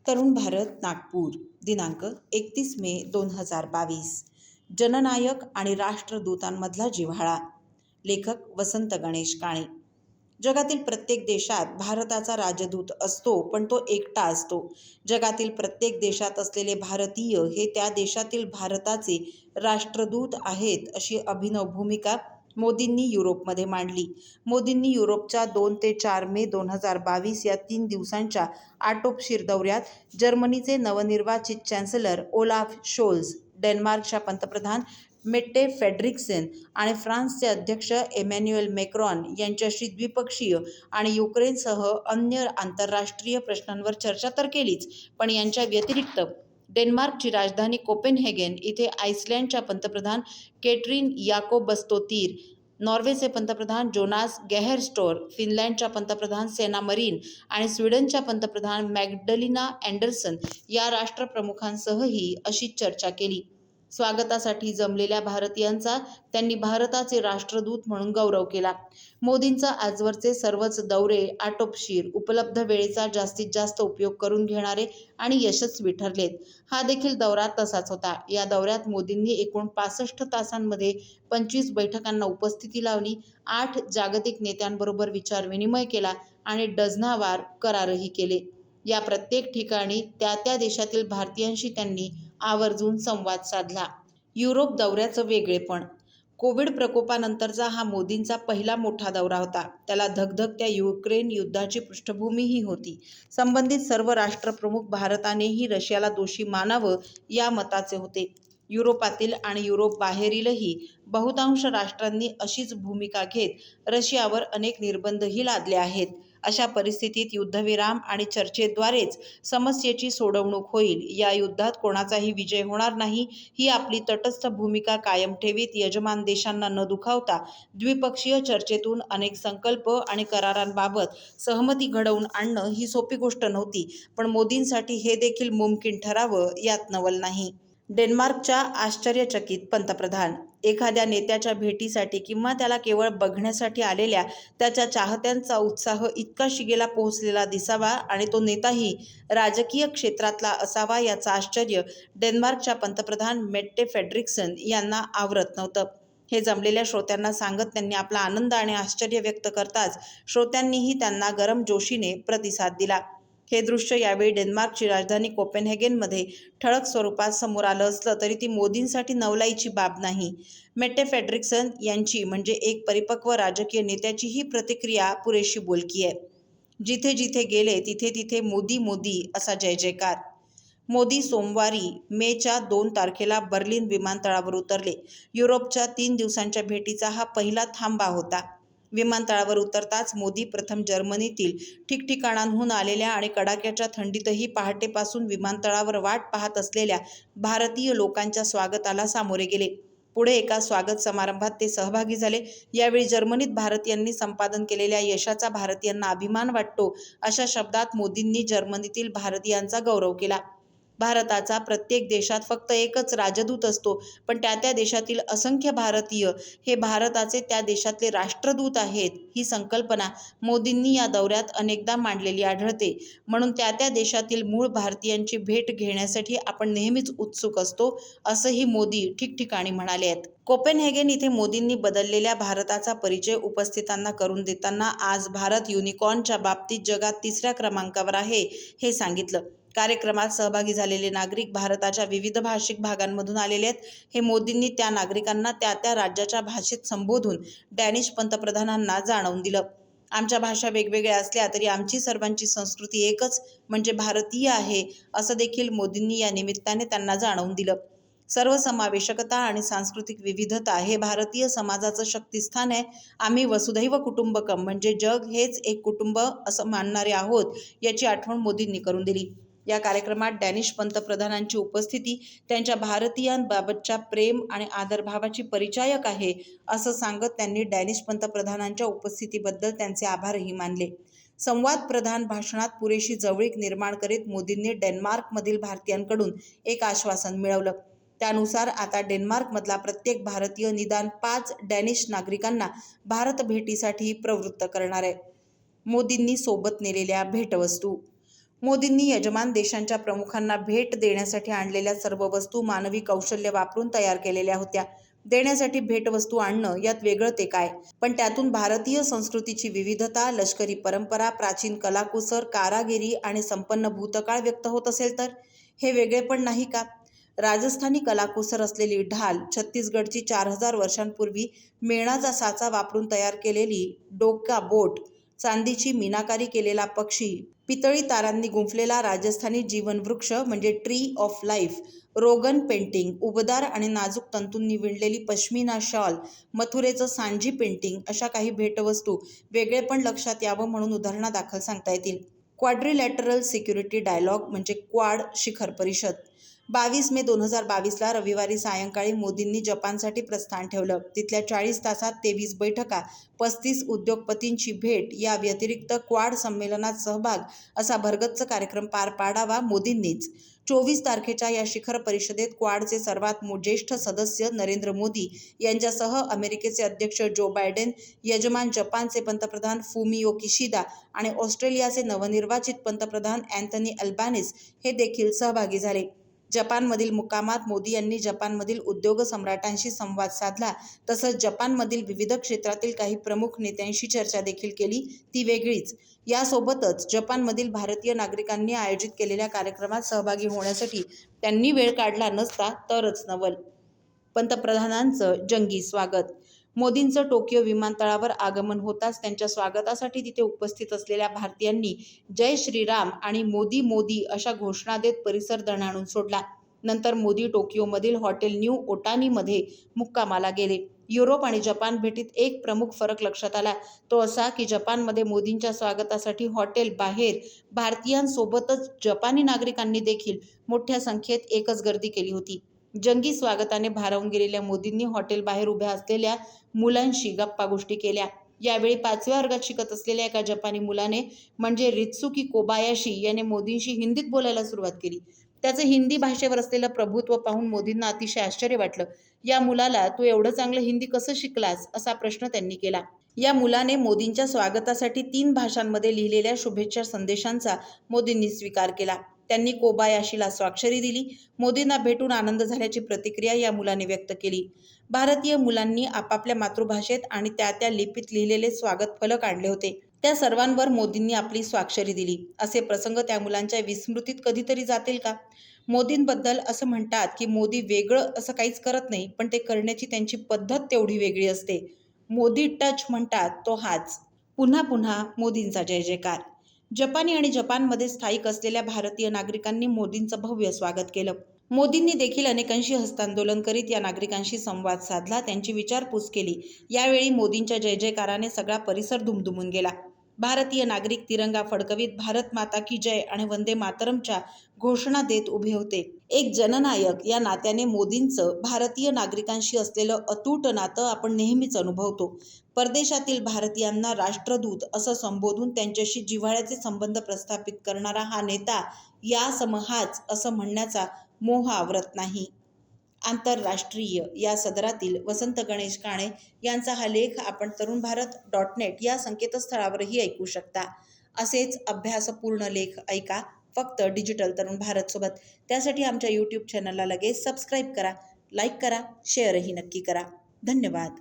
तरुण भारत नागपूर दिनांक 31 मे 2022. जननायक आणि राष्ट्रदूतांमधला जिव्हाळा. लेखक वसंत गणेश काणे. जगातील प्रत्येक देशात भारताचा राजदूत असतो, पण तो एकटा असतो. जगातील प्रत्येक देशात असलेले भारतीय हे त्या देशातील भारताचे राष्ट्रदूत आहेत, अशी अभिनव भूमिका मोदींनी युरोपमध्ये मांडली. मोदींनी युरोपच्या 2 ते 4 मे 2022 या 3 दिवसांच्या आटोपशीर दौऱ्यात जर्मनीचे नवनिर्वाचित चॅन्सलर ओलाफ शोल्झ, डेन्मार्कच्या पंतप्रधान मेट्टे फेड्रिक्सेन आणि फ्रान्सचे अध्यक्ष एमॅन्युएल मॅक्रॉन यांच्याशी द्विपक्षीय आणि युक्रेनसह अन्य आंतरराष्ट्रीय प्रश्नांवर चर्चा तर केलीच, पण यांच्या व्यतिरिक्त डेन्मार्कची राजधानी कोपेनहेगन इथे आइसलँडच्या पंतप्रधान केट्रिन याकोबस्तोतीर, नॉर्वेचे पंतप्रधान जोनास गॅहेरस्टोर, फिनलँडच्या पंतप्रधान सेना मरीन आणि स्वीडनच्या पंतप्रधान मॅग्डलिना अँडरसन या राष्ट्रप्रमुखांसहही अशीच चर्चा केली. स्वागतासाठी जमलेल्या भारतीयांचा त्यांनी भारताचे राष्ट्रदूत म्हणून गौरव केला. मोदींचा आजवरचे सर्वच दौरे आटोपशीर, उपलब्ध वेळेचा जास्तीत जास्त उपयोग करून घेणारे आणि यशस्वी ठरलेत. हा देखील दौरा तसाच होता. या दौऱ्यात मोदींनी एकूण 65 तासांमध्ये 25 बैठकांना उपस्थिती लावली, 8 जागतिक नेत्यांबरोबर विचारविनिमय केला आणि डझनावार करारही केले. या प्रत्येक ठिकाणी त्या त्या देशातील भारतीयांशी त्यांनी आवर्जून संवाद साधला. युरोप दौऱ्याचं वेगळेपण. कोविड प्रकोपानंतरचा हा मोदींचा पहिला मोठा दौरा होता. त्याला धगधगत्या युक्रेन युद्धाची पार्श्वभूमीही होती. संबंधित सर्व राष्ट्रप्रमुख भारतानेही रशियाला दोषी मानावं या मताचे होते. युरोपातील आणि युरोप बाहेरीलही बहुतांश राष्ट्रांनी अशीच भूमिका घेत रशियावर अनेक निर्बंधही लादले आहेत. अशा परिस्थितीत युद्धविराम आणि चर्चेद्वारेच समस्येची सोडवणूक होईल. या युद्धात कोणाचाही विजय होणार नाही, ही आपली तटस्थ भूमिका कायम ठेवीत यजमान देशांना न दुखावता द्विपक्षीय चर्चेतून अनेक संकल्प आणि करारांबाबत सहमती घडवून आणणं ही सोपी गोष्ट नव्हती, पण मोदींसाठी हे देखील मुमकिन ठरावं यात नवल नाही. डेन्मार्कच्या आश्चर्यचकित पंतप्रधान. एखाद्या नेत्याच्या भेटीसाठी किंवा त्याला केवळ बघण्यासाठी आलेल्या त्याच्या चाहत्यांचा उत्साह इतका शिगेला पोहोचलेला दिसावा आणि तो नेताही राजकीय क्षेत्रातला असावा याचं आश्चर्य डेन्मार्कच्या पंतप्रधान मेट्टे फेड्रिक्सन यांना आवरत नव्हतं. हे जमलेल्या श्रोत्यांना सांगत त्यांनी आपला आनंद आणि आश्चर्य व्यक्त करताच श्रोत्यांनीही त्यांना गर्मजोशीने प्रतिसाद दिला. हे दृश्य यावेळी डेन्मार्कची राजधानी कोपेनहेगनमध्ये ठळक स्वरूपात समोर आलं असलं तरी ती मोदींसाठी नवलाईची बाब नाही. मेट्टे फेड्रिक्सन यांची म्हणजे एक परिपक्व राजकीय नेत्याची ही प्रतिक्रिया पुरेशी बोलकी आहे. जिथे जिथे गेले तिथे तिथे मोदी मोदी असा जय जयकार. मोदी सोमवारी मेच्या 2 तारखेला बर्लिन विमानतळावर उतरले. युरोपच्या 3 दिवसांच्या भेटीचा हा पहिला थांबा होता. विमानतळावर उतरताच मोदी प्रथम जर्मनीतील ठिकठिकाणांहून आलेल्या आणि कडाक्याच्या थंडीतही पहाटेपासून विमानतळावर वाट पाहत असलेल्या भारतीय लोकांच्या स्वागताला सामोरे गेले. पुढे एका स्वागत समारंभात ते सहभागी झाले. यावेळी जर्मनीत भारतीयांनी संपादन केलेल्या यशाचा भारतीयांना अभिमान वाटतो, अशा शब्दात मोदींनी जर्मनीतील भारतीयांचा गौरव केला. भारताचा प्रत्येक देशात फक्त एकच राजदूत असतो, पण त्या त्या देशातील असंख्य भारतीय हे भारताचे त्या देशातले राष्ट्रदूत आहेत, ही संकल्पना मोदींनी या दौऱ्यात अनेकदा मांडलेली आढळते. म्हणून त्या त्या देशातील मूळ भारतीयांची भेट घेण्यासाठी आपण नेहमीच उत्सुक असतो, असंही मोदी ठिकठिकाणी म्हणाले आहेत. कोपेनहेगन इथे मोदींनी बदललेल्या भारताचा परिचय उपस्थितांना करून देताना आज भारत युनिकॉर्नच्या बाबतीत जगात 3ऱ्या क्रमांकावर आहे, हे सांगितलं. कार्यक्रमात सहभागी झालेले नागरिक भारताच्या विविध भाषिक भागांमधून आलेले आहेत. हे मोदींनी त्या नागरिकांना त्या त्या राज्याच्या भाषेत संबोधून डॅनिश पंतप्रधानांना जाणवून दिलं. आमच्या भाषा वेगवेगळ्या असल्या तरी आमची सर्वांची संस्कृती एकच म्हणजे भारतीय आहे, असं देखील मोदींनी या निमित्ताने त्यांना जाणवून दिलं. सर्वसमावेशकता आणि सांस्कृतिक विविधता हे भारतीय समाजाचं शक्तिस्थान आहे. आम्ही वसुधैव कुटुंबकम म्हणजे जग हेच एक कुटुंब असं मानणारे आहोत, याची आठवण मोदींनी करून दिली. या कार्यक्रमात डॅनिश पंतप्रधानांची उपस्थिती त्यांच्या भारतीयांबाबतच्या प्रेम आणि आदरभावाची परिचायक आहे, असं सांगत त्यांनी डॅनिश पंतप्रधानांच्या उपस्थितीबद्दल त्यांचे आभारही मानले. संवादप्रधान भाषणात पुरेशी जवळीक निर्माण करीत मोदींनी डेन्मार्कमधील भारतीयांकडून एक आश्वासन मिळवलं. त्यानुसार आता डेन्मार्कमधला प्रत्येक भारतीय निदान 5 डॅनिश नागरिकांना भारत भेटीसाठी प्रवृत्त करणार आहे. मोदींनी सोबत नेलेल्या भेटवस्तू. मोदींनी यजमान देशांच्या प्रमुखांना भेट देण्यासाठी आणलेल्या सर्व वस्तू मानवी कौशल्य वापरून तयार केलेल्या होत्या. देण्यासाठी भेटवस्तू आणणं यात वेगळं ते काय, पण त्यातून भारतीय संस्कृतीची विविधता, लष्करी परंपरा, प्राचीन कलाकुसर, कारागिरी आणि संपन्न भूतकाळ व्यक्त होत असेल तर हे वेगळेपण नाही का? राजस्थानी कलाकुसर असलेली ढाल, छत्तीसगडची 4000 वर्षांपूर्वी मेणाचा साचा वापरून तयार केलेली डोका बोट, चांदीची मीनाकारी केलेला पक्षी, पितळी तारांनी गुंफलेला राजस्थानी जीवनवृक्ष म्हणजे ट्री ऑफ लाईफ, रोगन पेंटिंग, उबदार आणि नाजूक तंतूंनी विणलेली पश्मिना शॉल, मथुरेचं सांजी पेंटिंग अशा काही भेटवस्तू वेगळेपण लक्षात यावं म्हणून उदाहरणादाखल सांगता येतील. क्वाड्रिलॅटरल सिक्युरिटी डायलॉग म्हणजे क्वाड शिखर परिषद. 22 मे 2022ला रविवारी सायंकाळी मोदींनी जपानसाठी प्रस्थान ठेवलं. तिथल्या 40 तासात 23 बैठका, 35 उद्योगपतींची भेट, या व्यतिरिक्त क्वाड संमेलनात सहभाग असा भरगच्च कार्यक्रम पार पाडावा मोदींनीच. 24 तारखेच्या या शिखर परिषदेत क्वाडचे सर्वात ज्येष्ठ सदस्य नरेंद्र मोदी यांच्यासह अमेरिकेचे अध्यक्ष जो बायडेन, यजमान जपानचे पंतप्रधान फुमियो किशिदा आणि ऑस्ट्रेलियाचे नवनिर्वाचित पंतप्रधान अँथनी अल्बानीस हे देखील सहभागी झाले. जपानमधील मुक्कामात मोदी यांनी जपानमधील उद्योग सम्राटांशी संवाद साधला. तसंच जपानमधील विविध क्षेत्रातील काही प्रमुख नेत्यांशी चर्चा देखील केली, ती वेगळीच. यासोबतच जपानमधील भारतीय नागरिकांनी आयोजित केलेल्या कार्यक्रमात सहभागी होण्यासाठी त्यांनी वेळ काढला नसता तरच नवल. पंतप्रधानांचं जंगी स्वागत. मोदींचं टोकियो विमानतळावर आगमन होताच त्यांच्या स्वागतासाठी तिथे उपस्थित असलेल्या भारतीयांनी जय श्रीराम आणि मोदी मोदी अशा घोषणा देत परिसर दणाणून सोडला. नंतर मोदी टोकियोमधील हॉटेल न्यू ओटानीमध्ये मुक्कामाला गेले. युरोप आणि जपान भेटीत एक प्रमुख फरक लक्षात आला, तो असा की जपानमध्ये मोदींच्या स्वागतासाठी हॉटेल बाहेर भारतीयांसोबतच जपानी नागरिकांनी देखील मोठ्या संख्येत एकच गर्दी केली होती. जंगी स्वागताने भारावून गेलेल्या मोदींनी हॉटेल बाहेर उभ्या असलेल्या मुलांशी गप्पा गोष्टी केल्या. यावेळी 5व्या वर्गात शिकत असलेल्या एका जपानी मुलाने म्हणजे रित्सुकी कोबायाशी याने मोदींशी हिंदीत बोलायला सुरुवात केली. त्याचं हिंदी भाषेवर असलेलं प्रभुत्व पाहून मोदींना अतिशय आश्चर्य वाटलं. या मुलाला तू एवढं चांगलं हिंदी कसं शिकलास असा प्रश्न त्यांनी केला. या मुलाने मोदींच्या स्वागतासाठी 3 भाषांमध्ये लिहिलेल्या शुभेच्छा संदेशांचा मोदींनी स्वीकार केला. त्यांनी कोबायाशीला स्वाक्षरी दिली. मोदींना भेटून आनंद झाल्याची प्रतिक्रिया या मुलाने व्यक्त केली. भारतीय मुलांनी आपापल्या मातृभाषेत आणि त्या लिपीत लिहिलेले स्वागत फलक आणले होते. त्या सर्वांवर मोदींनी आपली स्वाक्षरी दिली. असे प्रसंग त्या मुलांच्या विस्मृतीत कधीतरी जातील का? मोदींबद्दल असं म्हणतात की मोदी वेगळं असं काहीच करत नाही, पण ते करण्याची त्यांची पद्धत तेवढी वेगळी असते. मोदी टच म्हणतात तो हाच. पुन्हा पुन्हा मोदींचा जय जयकार. जपानी आणि जपानमध्ये स्थायिक असलेल्या भारतीय नागरिकांनी मोदींचं भव्य स्वागत केलं. मोदींनी देखील अनेकांशी हस्तांदोलन करीत या नागरिकांशी संवाद साधला, त्यांची विचारपूस केली. यावेळी मोदींच्या जय जयकाराने सगळा परिसर दुमदुमून गेला. भारतीय नागरिक तिरंगा फडकवीत भारत माता की जय आणि वंदे मातरमच्या घोषणा देत उभे होते. एक जननायक या नात्याने मोदींचं भारतीय नागरिकांशी असलेलं अतूट नातं आपण नेहमीच अनुभवतो. परदेशातील भारतीयांना राष्ट्रदूत असं संबोधून त्यांच्याशी जिव्हाळ्याचे संबंध प्रस्थापित करणारा हा नेता यासम हाच असं म्हणण्याचा मोह आवरत नाही. आंतरराष्ट्रीय या सदरातील वसंत गणेश काणे यांचा हा लेख आपण तरुणभारत.net या संकेतस्थळावरही ऐकू शकता. असेच अभ्यासपूर्ण लेख ऐका फक्त डिजिटल तरुण भारत सोबत. त्यासाठी आमच्या YouTube चॅनलला लगेच सबस्क्राईब करा, लाईक करा, शेअरही नक्की करा. धन्यवाद.